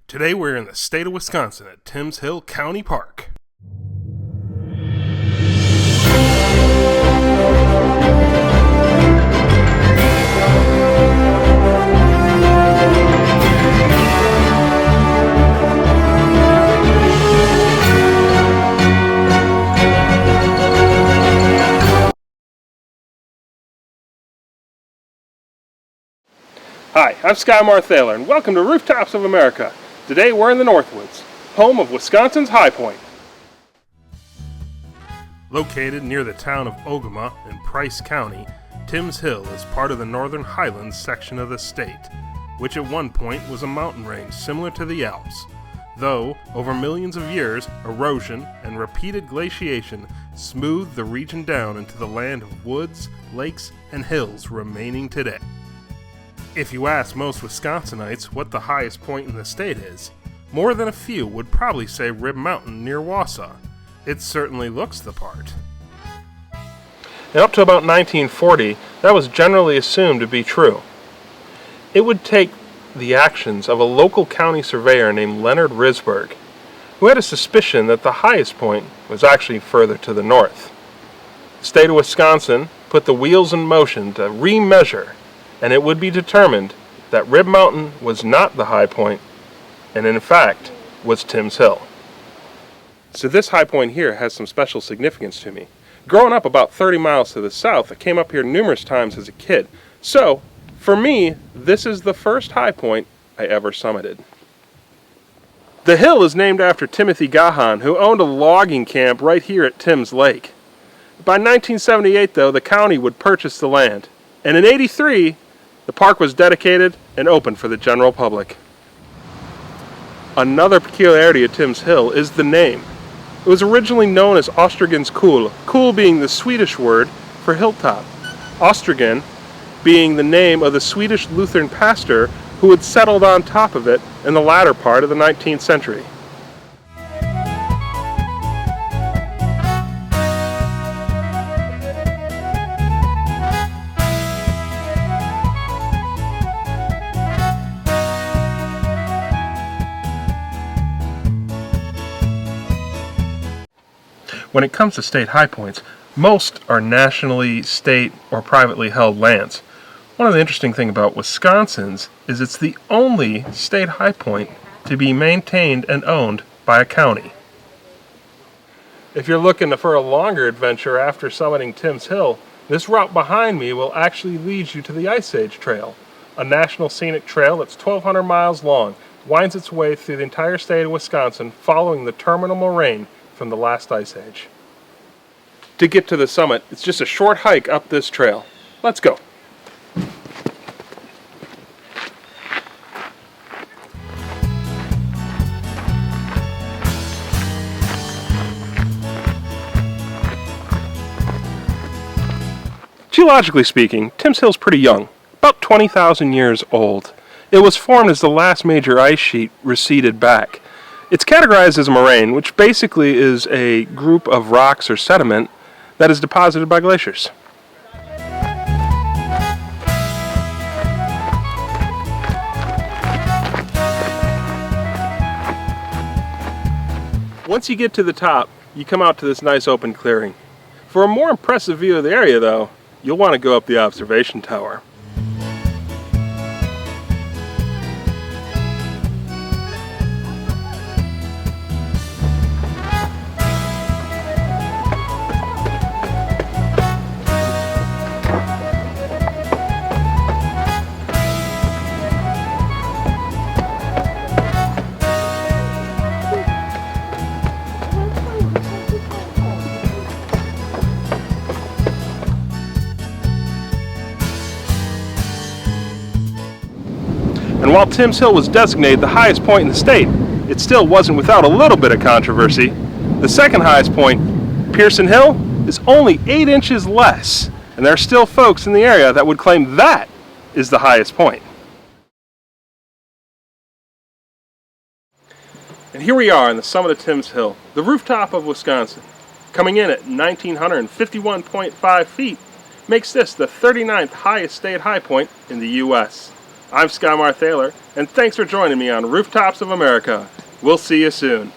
Today we're in the state of Wisconsin at Timms Hill County Park. Hi, I'm Sky Marthaler, and welcome to Rooftops of America. Today we're in the Northwoods, home of Wisconsin's Highpoint. Located near the town of Ogama in Price County, Timms Hill is part of the Northern Highlands section of the state, which at one point was a mountain range similar to the Alps. Though, over millions of years, erosion and repeated glaciation smoothed the region down into the land of woods, lakes, and hills remaining today. If you ask most Wisconsinites what the highest point in the state is, more than a few would probably say Rib Mountain near Wausau. It certainly looks the part. And up to about 1940, that was generally assumed to be true. It would take the actions of a local county surveyor named Leonard Risberg, who had a suspicion that the highest point was actually further to the north. The state of Wisconsin put the wheels in motion to remeasure, and it would be determined that Rib Mountain was not the high point, and in fact was Timms Hill. So this high point here has some special significance to me. Growing up about 30 miles to the south, I came up here numerous times as a kid. So, for me, this is the first high point I ever summited. The hill is named after Timothy Gahan, who owned a logging camp right here at Timms Lake. By 1978, though, the county would purchase the land, and in '83, the park was dedicated and open for the general public. Another peculiarity of Timms Hill is the name. It was originally known as Ostrigens Kull, Kull being the Swedish word for hilltop. Ostrigen being the name of the Swedish Lutheran pastor who had settled on top of it in the latter part of the 19th century. When it comes to state high points, most are nationally, state, or privately held lands. One of the interesting things about Wisconsin's is it's the only state high point to be maintained and owned by a county. If you're looking for a longer adventure after summiting Timms Hill, this route behind me will actually lead you to the Ice Age Trail, a national scenic trail that's 1,200 miles long, winds its way through the entire state of Wisconsin following the terminal moraine from the last ice age. To get to the summit, it's just a short hike up this trail. Let's go. Geologically speaking, Timms Hill's pretty young, about 20,000 years old. It was formed as the last major ice sheet receded back. It's categorized as a moraine, which basically is a group of rocks or sediment that is deposited by glaciers. Once you get to the top, you come out to this nice open clearing. For a more impressive view of the area, though, you'll want to go up the observation tower. And while Timms Hill was designated the highest point in the state, it still wasn't without a little bit of controversy. The second highest point, Pearson Hill, is only 8 inches less, and there are still folks in the area that would claim that is the highest point. And here we are on the summit of Timms Hill, the rooftop of Wisconsin. Coming in at 1,951.5 feet, makes this the 39th highest state high point in the U.S. I'm Scott Marthaler, and thanks for joining me on Rooftops of America. We'll see you soon.